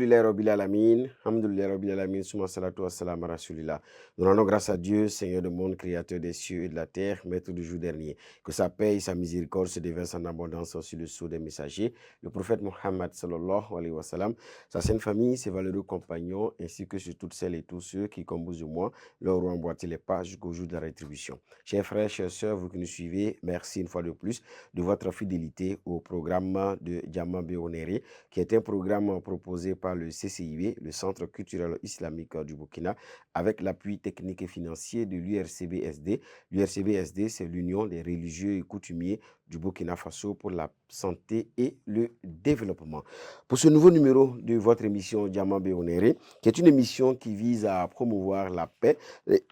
Alhamdulillah Rabbil Alamin, Alhamdulillah Rabbil Alamin, Summa salatu wassalam à Rasulillah. Nous rendons grâce à Dieu, Seigneur du monde, créateur des cieux et de la terre, maître du jour dernier. Que sa paix et sa miséricorde se déversent en abondance sur le sceau des messagers, le prophète Mohammed sallallahu alayhi wa sallam, sa sainte famille, ses valeureux compagnons, ainsi que sur toutes celles et tous ceux qui, comme vous et moi, leur ont emboîté les pas jusqu'au jour de la rétribution. Chers frères, chères sœurs, vous qui nous suivez, merci une fois de plus de votre fidélité au programme de Diamant Béonéré, qui est un programme proposé par le CCIB, le Centre culturel islamique du Burkina, avec l'appui technique et financier de l'URCBSD. L'URCBSD, c'est l'Union des religieux et coutumiers du Burkina Faso pour la santé et le développement. Pour ce nouveau numéro de votre émission Diamant Béonéré, qui est une émission qui vise à promouvoir la paix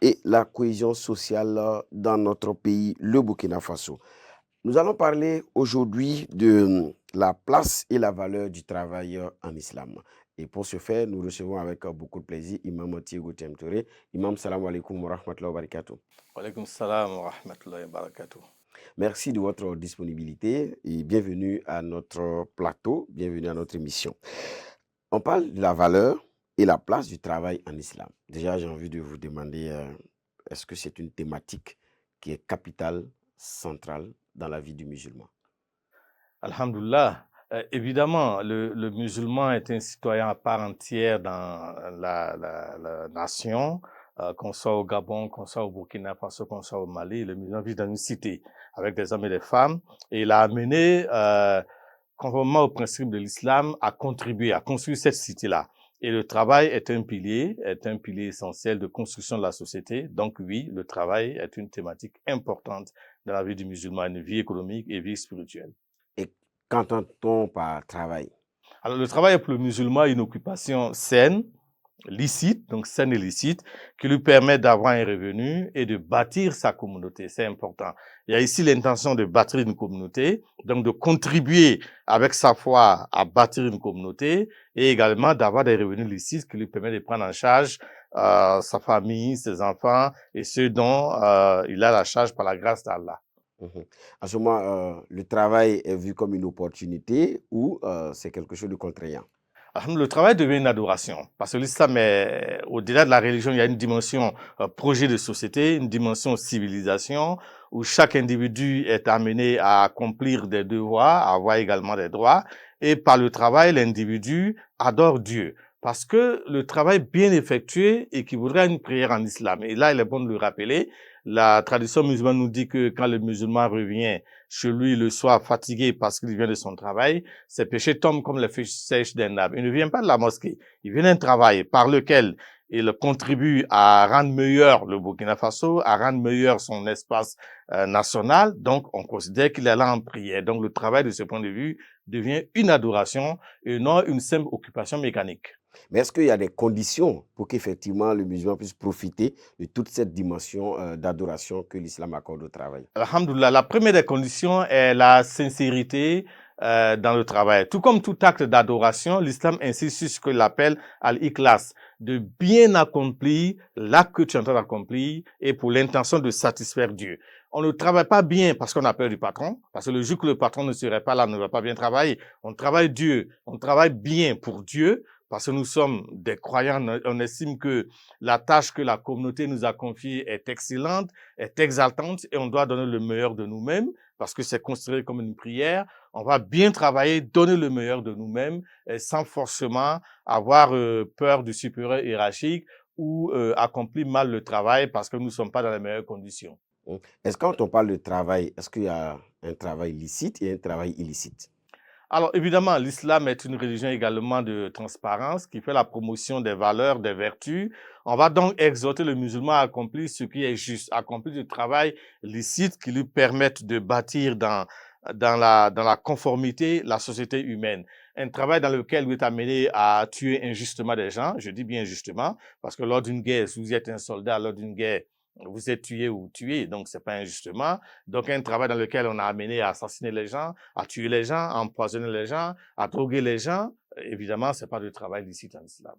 et la cohésion sociale dans notre pays, le Burkina Faso. Nous allons parler aujourd'hui de la place et la valeur du travail en islam. Et pour ce faire, nous recevons avec beaucoup de plaisir Imam Thiego Temtouré. Imam, salam alaikum wa rahmatullahi wa barakatuh. Wa alaikum salam wa rahmatullahi wa barakatuh. Merci de votre disponibilité et bienvenue à notre plateau, bienvenue à notre émission. On parle de la valeur et la place du travail en islam. Déjà, j'ai envie de vous demander, est-ce que c'est une thématique qui est capitale, centrale dans la vie du musulman? Alhamdulillah. Évidemment, le musulman est un citoyen à part entière dans la nation, qu'on soit au Gabon, qu'on soit au Burkina Faso, qu'on soit au Mali. Le musulman vit dans une cité avec des hommes et des femmes, et il a amené, conformément au principe de l'islam, à contribuer, à construire cette cité-là. Et le travail est un pilier essentiel de construction de la société. Donc oui, le travail est une thématique importante dans la vie du musulman, une vie économique et vie spirituelle. Et qu'entend-on par travail? Alors le travail est pour le musulman une occupation saine, licite, donc saine et licite, qui lui permet d'avoir un revenu et de bâtir sa communauté. C'est important. Il y a ici l'intention de bâtir une communauté, donc de contribuer avec sa foi à bâtir une communauté et également d'avoir des revenus licites qui lui permettent de prendre en charge sa famille, ses enfants et ceux dont il a la charge par la grâce d'Allah. En ce moment, le travail est vu comme une opportunité ou c'est quelque chose de contraignant? Le travail devient une adoration parce que l'islam est, au-delà de la religion, il y a une dimension projet de société, une dimension civilisation où chaque individu est amené à accomplir des devoirs, à avoir également des droits. Et par le travail, l'individu adore Dieu. Parce que le travail bien effectué équivaudrait à une prière en islam. Et là, il est bon de le rappeler. La tradition musulmane nous dit que quand le musulman revient chez lui le soir fatigué parce qu'il vient de son travail, ses péchés tombent comme les feuilles sèches d'un arbre. Il ne vient pas de la mosquée. Il vient d'un travail par lequel il contribue à rendre meilleur le Burkina Faso, à rendre meilleur son espace national. Donc, on considère qu'il est là en prière. Donc, le travail, de ce point de vue, devient une adoration et non une simple occupation mécanique. Mais est-ce qu'il y a des conditions pour qu'effectivement le musulman puisse profiter de toute cette dimension d'adoration que l'islam accorde au travail? Alhamdoulilah, la première des conditions est la sincérité dans le travail. Tout comme tout acte d'adoration, l'islam insiste sur ce qu'il appelle al-ikhlas, de bien accomplir l'acte que tu es en train d'accomplir et pour l'intention de satisfaire Dieu. On ne travaille pas bien parce qu'on a peur du patron, parce que le jour que le patron ne serait pas là, on ne va pas bien travailler. On travaille Dieu, on travaille bien pour Dieu, parce que nous sommes des croyants, on estime que la tâche que la communauté nous a confiée est excellente, est exaltante et on doit donner le meilleur de nous-mêmes parce que c'est considéré comme une prière. On va bien travailler, donner le meilleur de nous-mêmes sans forcément avoir peur du supérieur hiérarchique ou accomplir mal le travail parce que nous ne sommes pas dans les meilleures conditions. Est-ce que quand on parle de travail, est-ce qu'il y a un travail licite et un travail illicite? Alors évidemment, l'islam est une religion également de transparence qui fait la promotion des valeurs, des vertus. On va donc exhorter le musulman à accomplir ce qui est juste, accomplir du travail licite qui lui permette de bâtir dans la conformité la société humaine. Un travail dans lequel vous êtes amené à tuer injustement des gens, je dis bien injustement, parce que lors d'une guerre, si vous êtes un soldat, lors d'une guerre, vous êtes tué ou tué, donc c'est pas injustement. Donc un travail dans lequel on a amené à assassiner les gens, à tuer les gens, à empoisonner les gens, à droguer les gens, évidemment, c'est pas du travail licite en islam.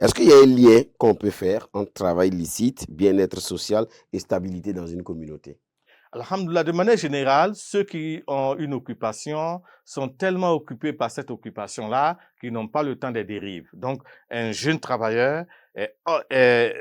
Est-ce qu'il y a un lien qu'on peut faire entre travail licite, bien-être social et stabilité dans une communauté? Alhamdoulilah, de manière générale, ceux qui ont une occupation sont tellement occupés par cette occupation-là qu'ils n'ont pas le temps des dérives. Donc, un jeune travailleur est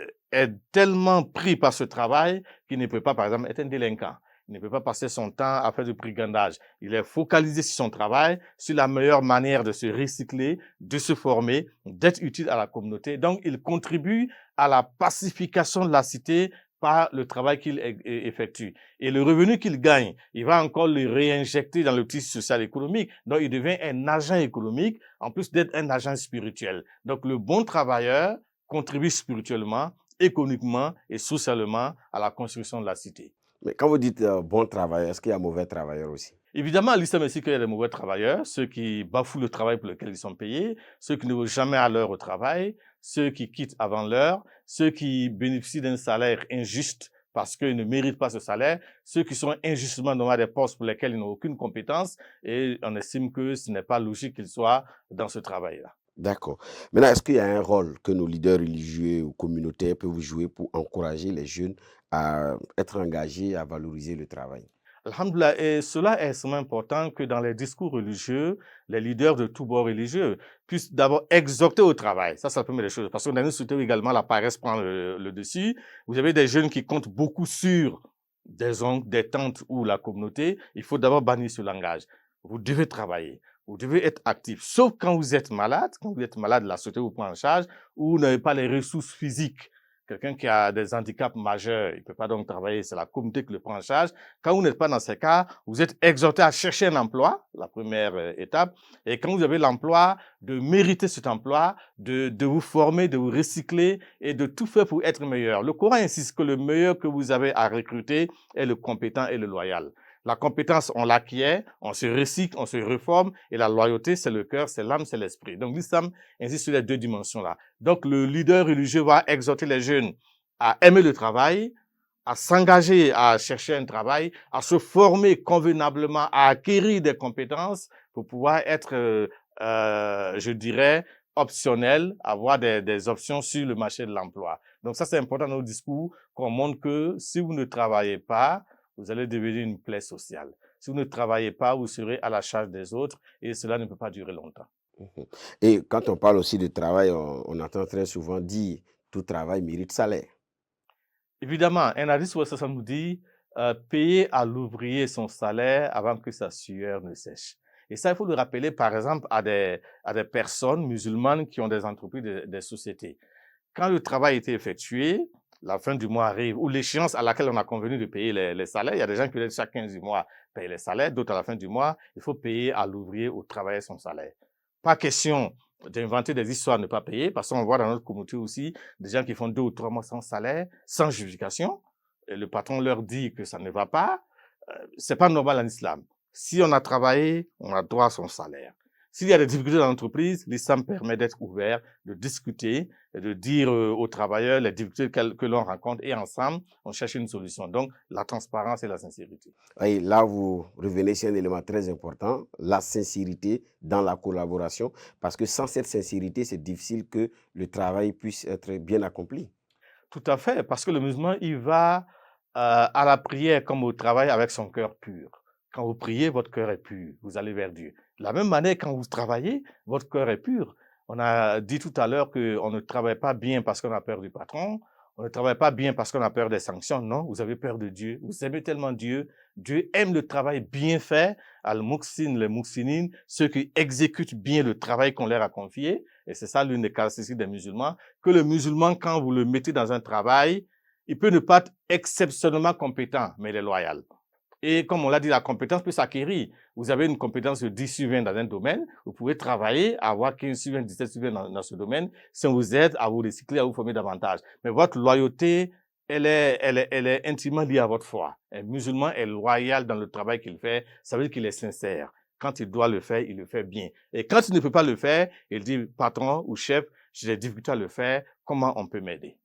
tellement pris par ce travail qu'il ne peut pas, par exemple, être un délinquant. Il ne peut pas passer son temps à faire du brigandage. Il est focalisé sur son travail, sur la meilleure manière de se recycler, de se former, d'être utile à la communauté. Donc, il contribue à la pacification de la cité par le travail qu'il effectue. Et le revenu qu'il gagne, il va encore le réinjecter dans le tissu social économique. Donc, il devient un agent économique, en plus d'être un agent spirituel. Donc, le bon travailleur contribue spirituellement, économiquement et socialement à la construction de la cité. Mais quand vous dites bon travailleur, est-ce qu'il y a mauvais travailleurs aussi? Évidemment, l'islam aussi qu'il y a des mauvais travailleurs, ceux qui bafouent le travail pour lequel ils sont payés, ceux qui ne vont jamais à l'heure au travail, ceux qui quittent avant l'heure, ceux qui bénéficient d'un salaire injuste parce qu'ils ne méritent pas ce salaire, ceux qui sont injustement nommés à des postes pour lesquels ils n'ont aucune compétence, et on estime que ce n'est pas logique qu'ils soient dans ce travail-là. D'accord. Maintenant, est-ce qu'il y a un rôle que nos leaders religieux ou communautaires peuvent jouer pour encourager les jeunes à être engagés, à valoriser le travail? Alhamdoulilah, et cela est extrêmement important que dans les discours religieux, les leaders de tous bords religieux puissent d'abord exhorter au travail. Ça, c'est la première des choses. Parce que dans une société où également la paresse prend le dessus, vous avez des jeunes qui comptent beaucoup sur des oncles, des tantes ou la communauté. Il faut d'abord bannir ce langage. Vous devez travailler. Vous devez être actif. Sauf quand vous êtes malade, la société vous prend en charge, ou vous n'avez pas les ressources physiques. Quelqu'un qui a des handicaps majeurs, il ne peut pas donc travailler, c'est la communauté qui le prend en charge. Quand vous n'êtes pas dans ces cas, vous êtes exhorté à chercher un emploi, la première étape. Et quand vous avez l'emploi, de mériter cet emploi, de vous former, de vous recycler et de tout faire pour être meilleur. Le Coran insiste que le meilleur que vous avez à recruter est le compétent et le loyal. La compétence, on l'acquiert, on se recycle, on se reforme, et la loyauté, c'est le cœur, c'est l'âme, c'est l'esprit. Donc l'islam insiste sur les deux dimensions-là. Donc le leader religieux va exhorter les jeunes à aimer le travail, à s'engager à chercher un travail, à se former convenablement, à acquérir des compétences pour pouvoir être, je dirais, optionnel, avoir des options sur le marché de l'emploi. Donc ça, c'est important dans nos discours, qu'on montre que si vous ne travaillez pas, vous allez devenir une plaie sociale. Si vous ne travaillez pas, vous serez à la charge des autres et cela ne peut pas durer longtemps. Mhm. Et quand on parle aussi de travail, on entend très souvent dire tout travail mérite salaire. Évidemment, un hadith où ça nous dit payer à l'ouvrier son salaire avant que sa sueur ne sèche. Et ça, il faut le rappeler, par exemple, à des personnes musulmanes qui ont des entreprises, des sociétés. Quand le travail était effectué, la fin du mois arrive, ou l'échéance à laquelle on a convenu de payer les salaires, il y a des gens qui, chaque 15 du mois, payent les salaires, d'autres à la fin du mois, il faut payer à l'ouvrier, au travailleur son salaire. Pas question d'inventer des histoires à ne pas payer, parce qu'on voit dans notre communauté aussi des gens qui font 2 ou 3 mois sans salaire, sans justification. Et le patron leur dit que ça ne va pas. C'est pas normal en islam. Si on a travaillé, on a droit à son salaire. S'il y a des difficultés dans l'entreprise, l'islam permet d'être ouvert, de discuter, et de dire aux travailleurs les difficultés que l'on rencontre et ensemble, on cherche une solution. Donc, la transparence et la sincérité. Et là, vous revenez sur un élément très important, la sincérité dans la collaboration, parce que sans cette sincérité, c'est difficile que le travail puisse être bien accompli. Tout à fait, parce que le musulman, il va à la prière comme au travail avec son cœur pur. Quand vous priez, votre cœur est pur, vous allez vers Dieu. De la même manière, quand vous travaillez, votre cœur est pur. On a dit tout à l'heure qu'on ne travaille pas bien parce qu'on a peur du patron, on ne travaille pas bien parce qu'on a peur des sanctions. Non, vous avez peur de Dieu. Vous aimez tellement Dieu. Dieu aime le travail bien fait. Al-Muqsin, les Muqsinin, ceux qui exécutent bien le travail qu'on leur a confié. Et c'est ça l'une des caractéristiques des musulmans, que le musulman, quand vous le mettez dans un travail, il peut ne pas être exceptionnellement compétent, mais il est loyal. Et comme on l'a dit, la compétence peut s'acquérir. Vous avez une compétence de 10 sur 20 dans un domaine, vous pouvez travailler, avoir 15 sur 20, 17 sur 20 dans ce domaine, si on vous aide à vous recycler, à vous former davantage. Mais votre loyauté, elle est intimement liée à votre foi. Un musulman est loyal dans le travail qu'il fait, ça veut dire qu'il est sincère. Quand il doit le faire, il le fait bien. Et quand il ne peut pas le faire, il dit, patron ou chef, j'ai des difficultés à le faire, comment on peut m'aider?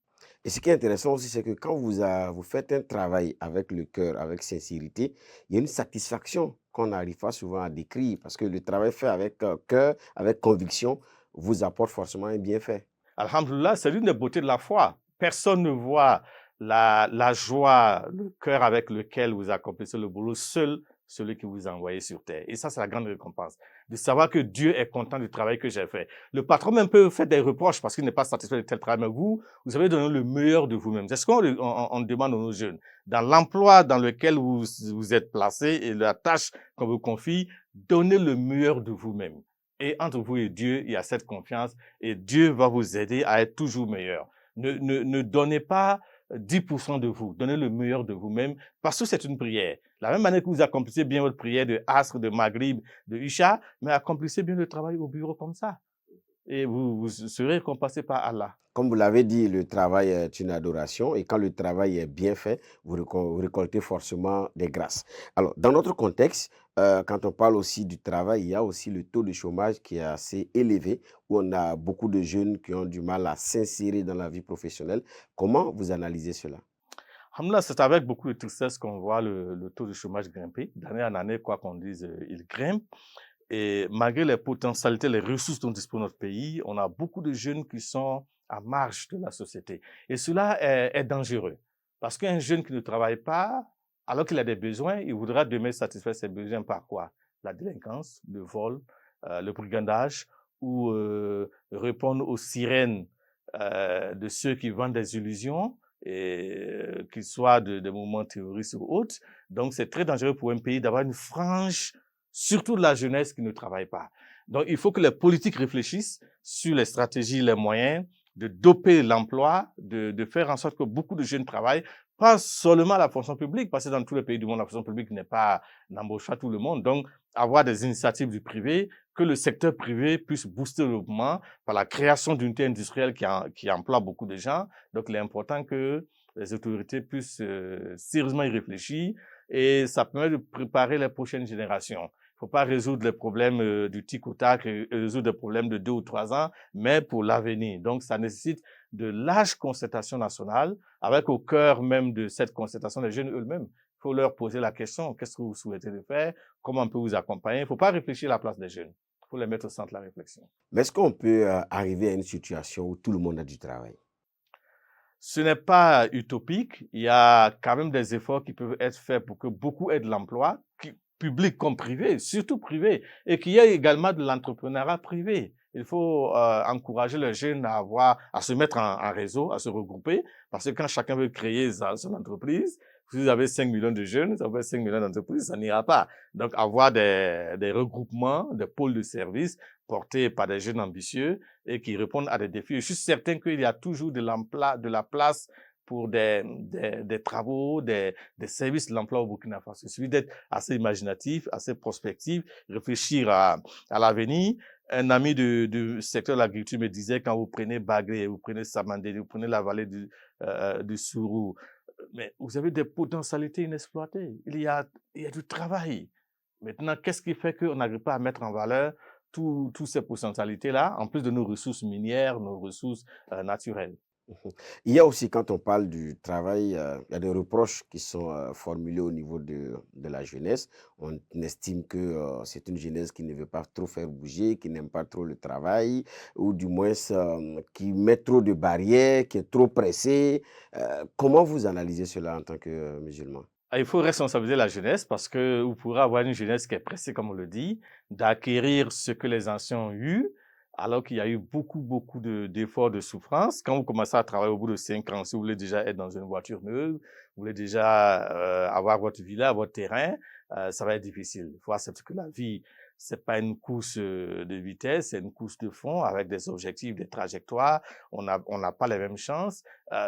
Et ce qui est intéressant aussi, c'est que quand vous faites un travail avec le cœur, avec sincérité, il y a une satisfaction qu'on n'arrive pas souvent à décrire, parce que le travail fait avec cœur, avec conviction, vous apporte forcément un bienfait. Alhamdulillah, c'est l'une des beautés de la foi. Personne ne voit la joie, le cœur avec lequel vous accomplissez le boulot, seul celui qui vous a envoyé sur terre. Et ça, c'est la grande récompense. De savoir que Dieu est content du travail que j'ai fait. Le patron même peut faire des reproches parce qu'il n'est pas satisfait de tel travail, mais vous avez donné le meilleur de vous-même. C'est ce qu'on demande à nos jeunes. Dans l'emploi dans lequel vous êtes placé et la tâche qu'on vous confie, donnez le meilleur de vous-même. Et entre vous et Dieu, il y a cette confiance et Dieu va vous aider à être toujours meilleur. Ne donnez pas 10% de vous, donnez le meilleur de vous-même parce que c'est une prière. La même manière que vous accomplissez bien votre prière de Asr, de Maghrib, de Isha, mais accomplissez bien le travail au bureau comme ça. Et vous serez récompensé par Allah. Comme vous l'avez dit, le travail est une adoration et quand le travail est bien fait, vous récoltez forcément des grâces. Alors, dans notre contexte, quand on parle aussi du travail, il y a aussi le taux de chômage qui est assez élevé, où on a beaucoup de jeunes qui ont du mal à s'insérer dans la vie professionnelle. Comment vous analysez cela? Alhamdoulilah, c'est avec beaucoup de tristesse qu'on voit le taux de chômage grimper. D'année en année, quoi qu'on dise, il grimpe. Et malgré les potentialités, les ressources dont dispose notre pays, on a beaucoup de jeunes qui sont à marge de la société. Et cela est dangereux. Parce qu'un jeune qui ne travaille pas, alors qu'il a des besoins, il voudra demain satisfaire ses besoins par quoi? La délinquance, le vol, le brigandage, ou répondre aux sirènes de ceux qui vendent des illusions, qu'ils soient de mouvements terroristes ou autres. Donc, c'est très dangereux pour un pays d'avoir une frange surtout de la jeunesse qui ne travaille pas. Donc, il faut que les politiques réfléchissent sur les stratégies, les moyens de doper l'emploi, de faire en sorte que beaucoup de jeunes travaillent, pas seulement la fonction publique, parce que dans tous les pays du monde, la fonction publique n'embauche pas tout le monde. Donc, avoir des initiatives du privé, que le secteur privé puisse booster le développement par la création d'unités industrielles qui emploient beaucoup de gens. Donc, il est important que les autorités puissent sérieusement y réfléchir et ça permet de préparer les prochaines générations. Il ne faut pas résoudre les problèmes du tic au tac, résoudre des problèmes de 2 ou 3 ans, mais pour l'avenir. Donc, ça nécessite de larges concertations nationales, avec au cœur même de cette concertation les jeunes eux-mêmes. Il faut leur poser la question, qu'est-ce que vous souhaitez de faire, comment on peut vous accompagner. Il ne faut pas réfléchir à la place des jeunes. Il faut les mettre au centre de la réflexion. Mais est-ce qu'on peut arriver à une situation où tout le monde a du travail? Ce n'est pas utopique. Il y a quand même des efforts qui peuvent être faits pour que beaucoup aient de l'emploi, public comme privé, surtout privé, et qu'il y ait également de l'entrepreneuriat privé. Il faut encourager les jeunes à se mettre en réseau, à se regrouper, parce que quand chacun veut créer son entreprise, si vous avez 5 millions de jeunes, vous avez 5 millions d'entreprises, ça n'ira pas. Donc, avoir des regroupements, des pôles de services portés par des jeunes ambitieux et qui répondent à des défis. Je suis certain qu'il y a toujours de la place pour des travaux, des services de l'emploi au Burkina Faso. Il suffit d'être assez imaginatif, assez prospectif, réfléchir à l'avenir. Un ami du secteur de l'agriculture me disait, quand vous prenez Bagré, vous prenez Samandé, vous prenez la vallée du Sourou, mais vous avez des potentialités inexploitées. Il y a du travail. Maintenant, qu'est-ce qui fait qu'on n'arrive pas à mettre en valeur toutes ces potentialités-là, en plus de nos ressources minières, nos ressources naturelles? Il y a aussi, quand on parle du travail, il y a des reproches qui sont formulés au niveau de la jeunesse. On estime que c'est une jeunesse qui ne veut pas trop faire bouger, qui n'aime pas trop le travail, ou du moins qui met trop de barrières, qui est trop pressée. Comment vous analysez cela en tant que musulman? Il faut responsabiliser la jeunesse parce que vous pourrez avoir une jeunesse qui est pressée, comme on le dit, d'acquérir ce que les anciens ont eu, alors qu'il y a eu beaucoup d'efforts, de souffrance. Quand vous commencez à travailler au bout de 5 ans, si vous voulez déjà être dans une voiture neuve, vous voulez déjà avoir votre villa, votre terrain, ça va être difficile. Il faut accepter que la vie, c'est pas une course de vitesse, c'est une course de fond avec des objectifs, des trajectoires. On n'a pas les mêmes chances.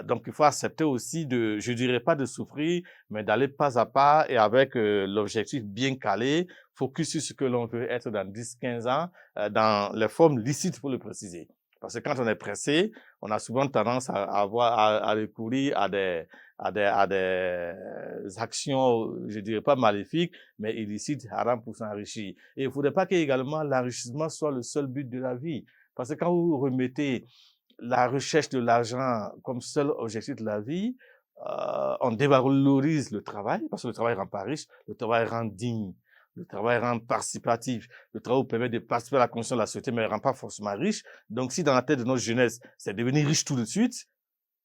Donc, il faut accepter aussi je dirais pas de souffrir, mais d'aller pas à pas et avec l'objectif bien calé, focus sur ce que l'on veut être dans 10, 15 ans, dans les formes licites, pour le préciser. Parce que quand on est pressé, on a souvent tendance à recourir à des actions, je dirais pas maléfiques, mais illicites, haram pour s'enrichir. Et il ne faudrait pas que également l'enrichissement soit le seul but de la vie. Parce que quand vous remettez la recherche de l'argent comme seul objectif de la vie, on dévalorise le travail, parce que le travail rend pas riche, le travail rend digne, le travail rend participatif, le travail vous permet de participer à la construction de la société, mais ne rend pas forcément riche. Donc, si dans la tête de notre jeunesse, c'est devenir riche tout de suite,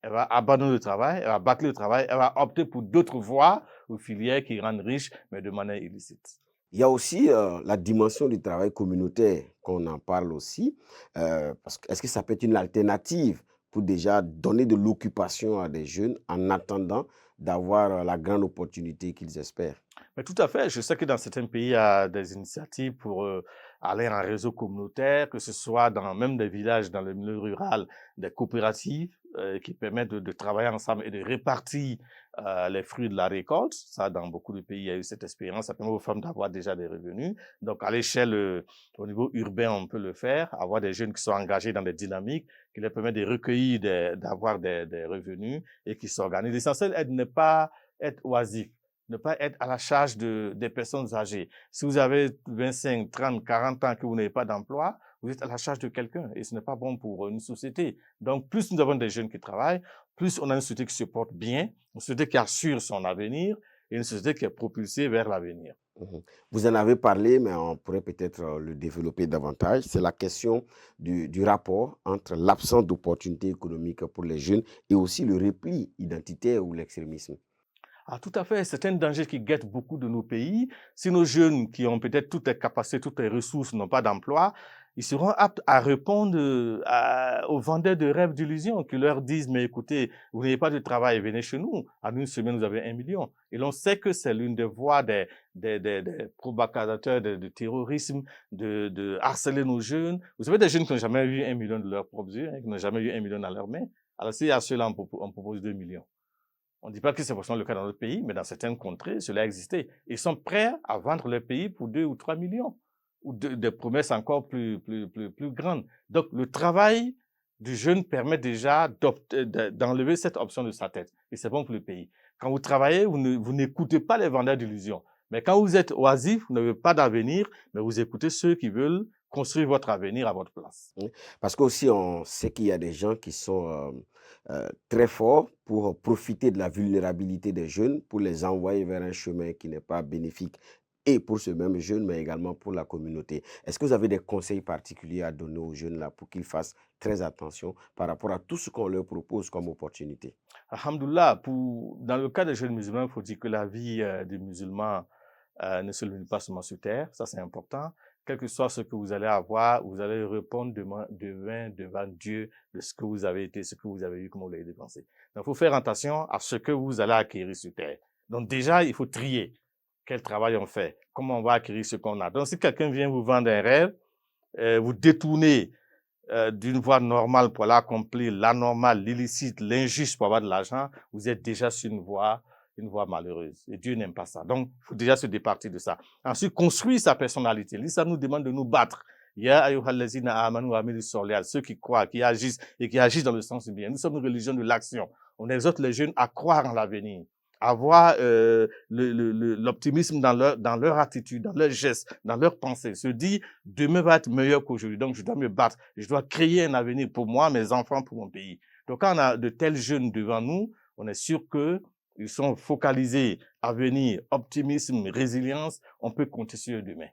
elle va abandonner le travail, elle va bâcler le travail, elle va opter pour d'autres voies ou filières qui rendent riches, mais de manière illicite. Il y a aussi la dimension du travail communautaire qu'on en parle aussi. Parce que est-ce que ça peut être une alternative pour déjà donner de l'occupation à des jeunes en attendant d'avoir la grande opportunité qu'ils espèrent? Mais tout à fait. Je sais que dans certains pays, il y a des initiatives pour aller en réseau communautaire, que ce soit dans même des villages, dans le milieu rural, des coopératives qui permettent de travailler ensemble et de répartir les fruits de la récolte. Ça, dans beaucoup de pays, il y a eu cette expérience. Ça permet aux femmes d'avoir déjà des revenus. Donc, à l'échelle, au niveau urbain, on peut le faire, avoir des jeunes qui sont engagés dans des dynamiques qui leur permettent de recueillir, d'avoir des revenus et qui s'organisent. L'essentiel est de ne pas être oisif, ne pas être à la charge des personnes âgées. Si vous avez 25, 30, 40 ans que vous n'avez pas d'emploi, vous êtes à la charge de quelqu'un et ce n'est pas bon pour une société. Donc, plus nous avons des jeunes qui travaillent, plus on a une société qui se porte bien, une société qui assure son avenir et une société qui est propulsée vers l'avenir. Mhm. Vous en avez parlé, mais on pourrait peut-être le développer davantage. C'est la question du rapport entre l'absence d'opportunités économiques pour les jeunes et aussi le repli identitaire ou l'extrémisme. Ah, tout à fait. C'est un danger qui guette beaucoup de nos pays. Si nos jeunes qui ont peut-être toutes les capacités, toutes les ressources n'ont pas d'emploi, ils seront aptes à répondre aux vendeurs de rêves d'illusions qui leur disent, mais écoutez, vous n'avez pas de travail, venez chez nous. En une semaine, vous avez 1 million. Et l'on sait que c'est l'une des voies des provocateurs de terrorisme, de harceler nos jeunes. Vous avez des jeunes qui n'ont jamais eu 1 million de leurs propres yeux, hein, qui n'ont jamais eu 1 million dans leurs mains. Alors, si à ceux-là, on propose 2 millions. On ne dit pas que c'est forcément le cas dans notre pays, mais dans certaines contrées, cela a existé. Ils sont prêts à vendre leur pays pour 2 ou 3 millions, ou des promesses encore plus grandes. Donc, le travail du jeune permet déjà d'enlever cette option de sa tête. Et c'est bon pour le pays. Quand vous travaillez, vous n'écoutez pas les vendeurs d'illusions. Mais quand vous êtes oisif, vous n'avez pas d'avenir, mais vous écoutez ceux qui veulent construire votre avenir à votre place. Oui. Parce qu'aussi, on sait qu'il y a des gens qui sont très forts pour profiter de la vulnérabilité des jeunes, pour les envoyer vers un chemin qui n'est pas bénéfique et pour ce même jeune, mais également pour la communauté. Est-ce que vous avez des conseils particuliers à donner aux jeunes là pour qu'ils fassent très attention par rapport à tout ce qu'on leur propose comme opportunité? Alhamdoulilah, dans le cas des jeunes musulmans, il faut dire que la vie des musulmans ne se limite pas seulement sur terre, ça c'est important. Quel que soit ce que vous allez avoir, vous allez répondre devant Dieu de ce que vous avez été, ce que vous avez eu, comment vous l'avez dépensé. Donc, il faut faire attention à ce que vous allez acquérir sur terre. Donc, déjà, il faut trier. Quel travail on fait? Comment on va acquérir ce qu'on a? Donc, si quelqu'un vient vous vendre un rêve, vous détournez d'une voie normale pour l'accomplir, l'anormal, l'illicite, l'injuste pour avoir de l'argent, vous êtes déjà sur une voie malheureuse. Et Dieu n'aime pas ça. Donc, il faut déjà se départir de ça. Ensuite, construire sa personnalité. L'islam nous demande de nous battre. Ya ayyuhallazina amanu wa amilus solihat, ceux qui croient, qui agissent et qui agissent dans le sens du bien. Nous sommes une religion de l'action. On exhorte les jeunes à croire en l'avenir, avoir l'optimisme dans leur attitude, dans leurs gestes, dans leurs pensées. Se dire, demain va être meilleur qu'aujourd'hui. Donc, je dois me battre. Je dois créer un avenir pour moi, mes enfants, pour mon pays. Donc, quand on a de tels jeunes devant nous, on est sûr que ils sont focalisés, avenir, optimisme, résilience. On peut compter sur eux demain.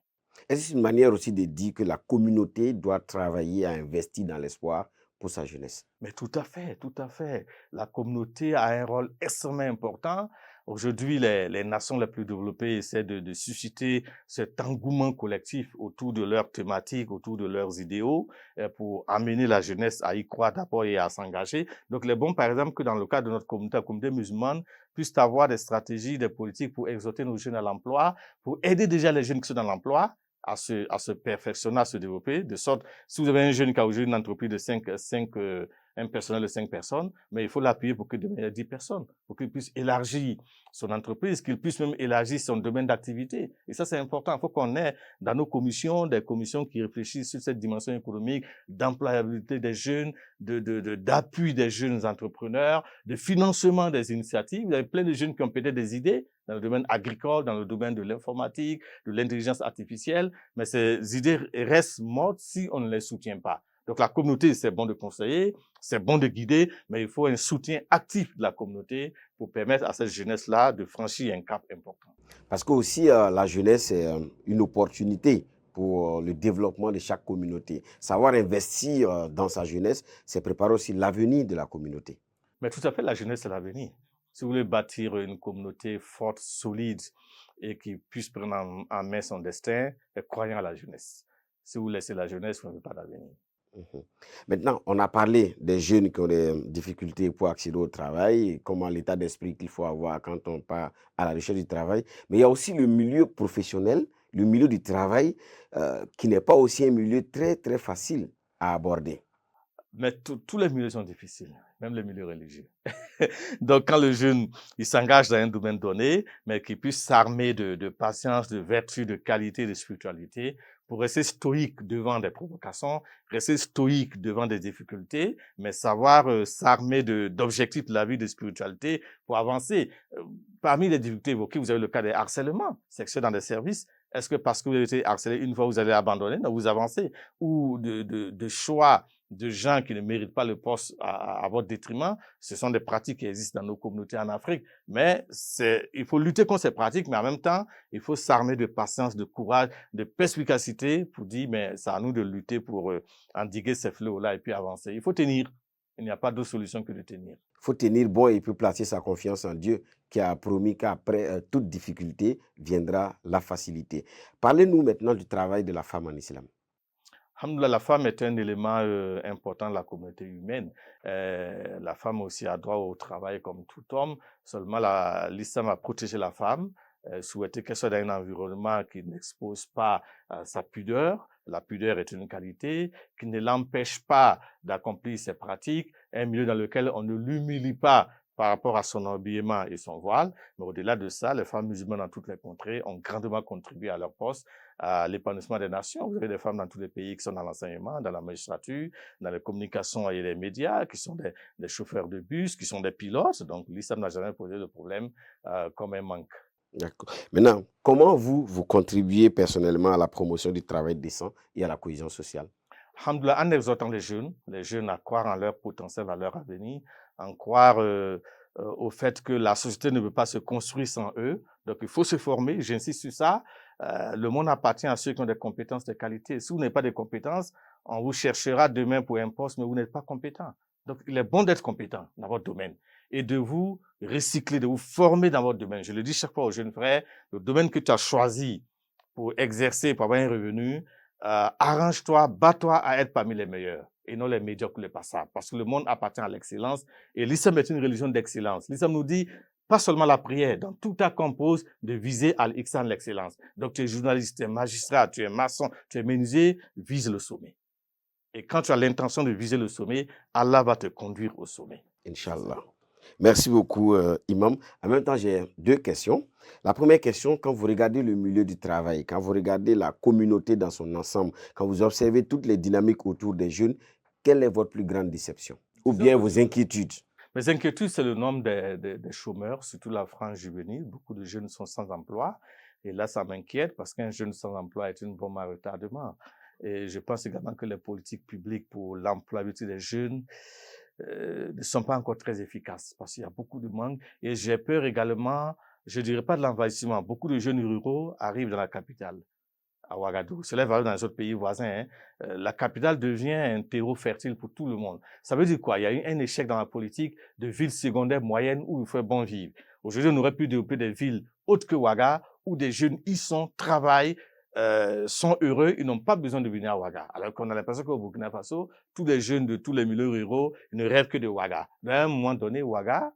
Est-ce une manière aussi de dire que la communauté doit travailler à investir dans l'espoir pour sa jeunesse? Mais tout à fait, tout à fait. La communauté a un rôle extrêmement important. Aujourd'hui, les nations les plus développées essaient de susciter cet engouement collectif autour de leurs thématiques, autour de leurs idéaux, pour amener la jeunesse à y croire d'abord et à s'engager. Donc, il est bon, par exemple, que dans le cadre de notre communauté, la communauté musulmane, puisse avoir des stratégies, des politiques pour exhorter nos jeunes à l'emploi, pour aider déjà les jeunes qui sont dans l'emploi à se perfectionner, à se développer, de sorte, si vous avez un jeune qui a aujourd'hui une entreprise de un personnel de 5 personnes, mais il faut l'appuyer pour que demain il y ait 10 personnes, pour qu'il puisse élargir son entreprise, qu'il puisse même élargir son domaine d'activité. Et ça, c'est important. Il faut qu'on ait dans nos commissions, des commissions qui réfléchissent sur cette dimension économique, d'employabilité des jeunes, d'appui des jeunes entrepreneurs, de financement des initiatives. Vous avez plein de jeunes qui ont peut-être des idées dans le domaine agricole, dans le domaine de l'informatique, de l'intelligence artificielle, mais ces idées restent mortes si on ne les soutient pas. Donc la communauté, c'est bon de conseiller, c'est bon de guider, mais il faut un soutien actif de la communauté pour permettre à cette jeunesse-là de franchir un cap important. Parce que aussi la jeunesse est une opportunité pour le développement de chaque communauté. Savoir investir dans sa jeunesse, c'est préparer aussi l'avenir de la communauté. Mais tout à fait, la jeunesse, c'est l'avenir. Si vous voulez bâtir une communauté forte, solide et qui puisse prendre en main son destin, croyez à la jeunesse. Si vous laissez la jeunesse, vous n'avez pas d'avenir. Mhm. Maintenant, on a parlé des jeunes qui ont des difficultés pour accéder au travail, comment l'état d'esprit qu'il faut avoir quand on part à la recherche du travail. Mais il y a aussi le milieu professionnel, le milieu du travail, qui n'est pas aussi un milieu très, très facile à aborder. Mais tous les milieux sont difficiles, même les milieux religieux. Donc, quand le jeune, il s'engage dans un domaine donné, mais qu'il puisse s'armer de patience, de vertu, de qualité, de spiritualité, pour rester stoïque devant des provocations, rester stoïque devant des difficultés, mais savoir s'armer d'objectifs de la vie, de spiritualité pour avancer. Parmi les difficultés évoquées, vous avez le cas des harcèlements sexuels dans des services. Est-ce que parce que vous avez été harcelé une fois, vous allez abandonner? Non, vous avancez. Ou de choix de gens qui ne méritent pas le poste à votre détriment. Ce sont des pratiques qui existent dans nos communautés en Afrique. Mais il faut lutter contre ces pratiques, mais en même temps, il faut s'armer de patience, de courage, de perspicacité pour dire, mais c'est à nous de lutter pour endiguer ces fléaux-là et puis avancer. Il faut tenir. Il n'y a pas d'autre solution que de tenir. Il faut tenir bon et puis placer sa confiance en Dieu qui a promis qu'après toute difficulté viendra la facilité. Parlez-nous maintenant du travail de la femme en islam. Alhamdoulilah, la femme est un élément important de la communauté humaine. La femme aussi a droit au travail comme tout homme. Seulement, l'islam a protégé la femme, souhaité qu'elle soit dans un environnement qui n'expose pas sa pudeur. La pudeur est une qualité qui ne l'empêche pas d'accomplir ses pratiques, un milieu dans lequel on ne l'humilie pas par rapport à son habillement et son voile. Mais au-delà de ça, les femmes musulmanes dans toutes les contrées ont grandement contribué à leur poste, à l'épanouissement des nations. Vous avez des femmes dans tous les pays qui sont dans l'enseignement, dans la magistrature, dans les communications et les médias, qui sont des chauffeurs de bus, qui sont des pilotes. Donc, l'islam n'a jamais posé de problème comme un manque. D'accord. Maintenant, comment vous contribuez personnellement à la promotion du travail décent et à la cohésion sociale? Alhamdoulilah, en exhortant les jeunes à croire en leur potentiel, à leur avenir, en croire au fait que la société ne peut pas se construire sans eux. Donc, il faut se former, j'insiste sur ça. Le monde appartient à ceux qui ont des compétences, des qualités. Si vous n'avez pas de compétences, on vous cherchera demain pour un poste, mais vous n'êtes pas compétent. Donc, il est bon d'être compétent dans votre domaine et de vous recycler, de vous former dans votre domaine. Je le dis chaque fois aux jeunes frères, le domaine que tu as choisi pour exercer, pour avoir un revenu, arrange-toi, bats-toi à être parmi les meilleurs et non les médiocres, les passables. Parce que le monde appartient à l'excellence et l'islam est une religion d'excellence. L'islam nous dit pas seulement la prière, dans tout ta compose de viser à l'ihsan, l'excellence. Donc tu es journaliste, tu es magistrat, tu es maçon, tu es menuisier, vise le sommet. Et quand tu as l'intention de viser le sommet, Allah va te conduire au sommet. Inch'Allah. Merci beaucoup, Imam. En même temps, j'ai deux questions. La première question, quand vous regardez le milieu du travail, quand vous regardez la communauté dans son ensemble, quand vous observez toutes les dynamiques autour des jeunes, quelle est votre plus grande déception? Ou bien vos inquiétudes? Mes inquiétudes, c'est le nombre des chômeurs, surtout la frange juvénile. Beaucoup de jeunes sont sans emploi. Et là, ça m'inquiète parce qu'un jeune sans emploi est une bombe à retardement. Et je pense également que les politiques publiques pour l'employabilité des jeunes ne sont pas encore très efficaces parce qu'il y a beaucoup de manque. Et j'ai peur également, je dirais pas de l'envahissement. Beaucoup de jeunes ruraux arrivent dans la capitale, à Ouagadougou. Cela va dans les autres pays voisins. Hein. La capitale devient un terreau fertile pour tout le monde. Ça veut dire quoi? Il y a eu un échec dans la politique de villes secondaires moyennes où il fait bon vivre. Aujourd'hui, on aurait pu développer des villes autres que Ouaga où des jeunes y sont, travaillent, sont heureux, ils n'ont pas besoin de venir à Ouaga. Alors qu'on a l'impression qu'au Burkina Faso, tous les jeunes de tous les milieux ruraux ne rêvent que de Ouaga. Mais à un moment donné, Ouaga,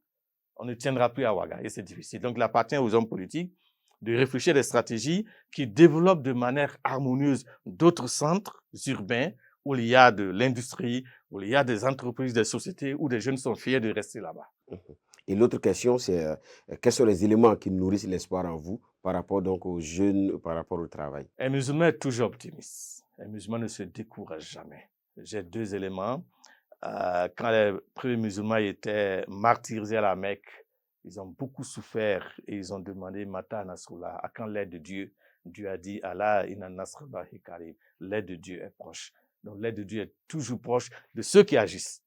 on ne tiendra plus à Ouaga et c'est difficile. Donc, il appartient aux hommes politiques de réfléchir à des stratégies qui développent de manière harmonieuse d'autres centres urbains où il y a de l'industrie, où il y a des entreprises, des sociétés, où des jeunes sont fiers de rester là-bas. Et l'autre question, c'est quels sont les éléments qui nourrissent l'espoir en vous par rapport donc aux jeunes, par rapport au travail? Un musulman est toujours optimiste. Un musulman ne se décourage jamais. J'ai deux éléments. Quand les premiers musulmans étaient martyrisés à la Mecque, ils ont beaucoup souffert et ils ont demandé Mata Nasrullah, à quand l'aide de Dieu? Dieu a dit Allah inna nasrullahi qarib. L'aide de Dieu est proche. Donc l'aide de Dieu est toujours proche de ceux qui agissent,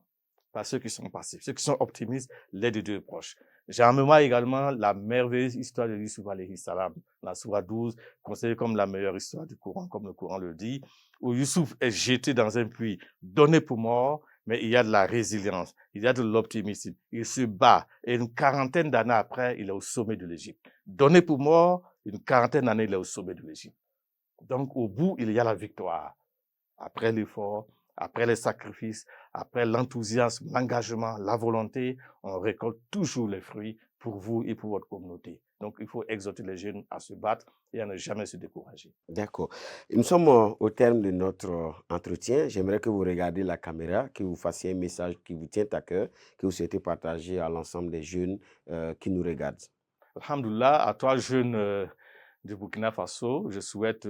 pas ceux qui sont passifs. Ceux qui sont optimistes, l'aide de Dieu est proche. J'ai en mémoire également la merveilleuse histoire de Yusuf alayhi salam, la Sourate 12, considérée comme la meilleure histoire du Coran, comme le Coran le dit, où Yusuf est jeté dans un puits, donné pour mort, mais il y a de la résilience, il y a de l'optimisme. Il se bat et une quarantaine d'années après, il est au sommet de l'Égypte. Donné pour mort, une quarantaine d'années, il est au sommet de l'Égypte. Donc, au bout, il y a la victoire. Après l'effort, après les sacrifices, après l'enthousiasme, l'engagement, la volonté, on récolte toujours les fruits pour vous et pour votre communauté. Donc, il faut exhorter les jeunes à se battre et à ne jamais se décourager. D'accord. Nous sommes au terme de notre entretien. J'aimerais que vous regardiez la caméra, que vous fassiez un message qui vous tient à cœur, que vous souhaitez partager à l'ensemble des jeunes qui nous regardent. Alhamdoulilah, à toi, jeune du Burkina Faso, je souhaite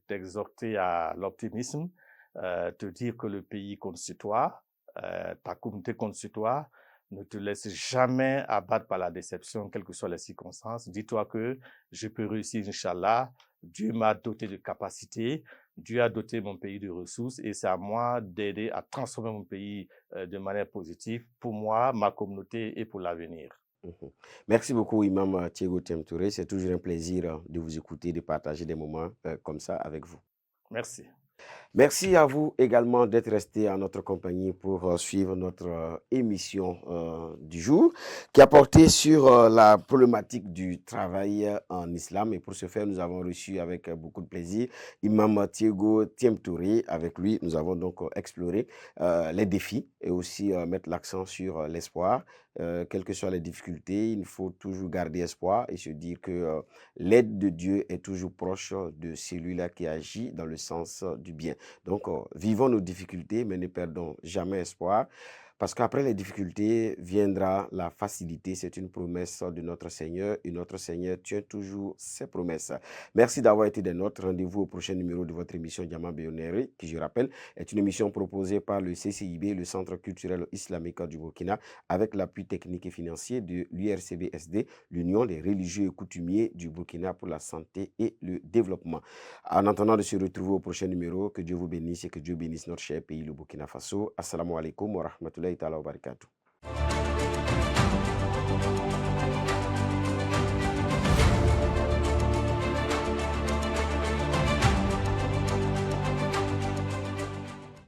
t'exhorter à l'optimisme, te dire que le pays compte sur toi, ta communauté compte sur toi. Ne te laisse jamais abattre par la déception, quelles que soient les circonstances. Dis-toi que je peux réussir, Inch'Allah. Dieu m'a doté de capacités, Dieu a doté mon pays de ressources et c'est à moi d'aider à transformer mon pays de manière positive pour moi, ma communauté et pour l'avenir. Mhm. Merci beaucoup, Imam Thiego Temtouré. C'est toujours un plaisir de vous écouter, de partager des moments comme ça avec vous. Merci. Merci à vous également d'être resté en notre compagnie pour suivre notre émission du jour qui a porté sur la problématique du travail en islam. Et pour ce faire, nous avons reçu avec beaucoup de plaisir Imam Thiego Temtouré. Avec lui, nous avons donc exploré les défis et aussi mettre l'accent sur l'espoir. Quelles que soient les difficultés, il faut toujours garder espoir et se dire que l'aide de Dieu est toujours proche de celui-là qui agit dans le sens du bien. Donc, vivons nos difficultés, mais ne perdons jamais espoir. Parce qu'après les difficultés viendra la facilité. C'est une promesse de notre Seigneur. Et notre Seigneur tient toujours ses promesses. Merci d'avoir été des nôtres. Rendez-vous au prochain numéro de votre émission Diamant Béonéré, qui, je rappelle, est une émission proposée par le CCIB, le Centre culturel islamique du Burkina, avec l'appui technique et financier de l'URCBSD, l'Union des religieux et coutumiers du Burkina pour la santé et le développement. En attendant de se retrouver au prochain numéro, que Dieu vous bénisse et que Dieu bénisse notre cher pays, le Burkina Faso. Assalamu alaikum wa rahmatullahi ta'ala wa barakatuh.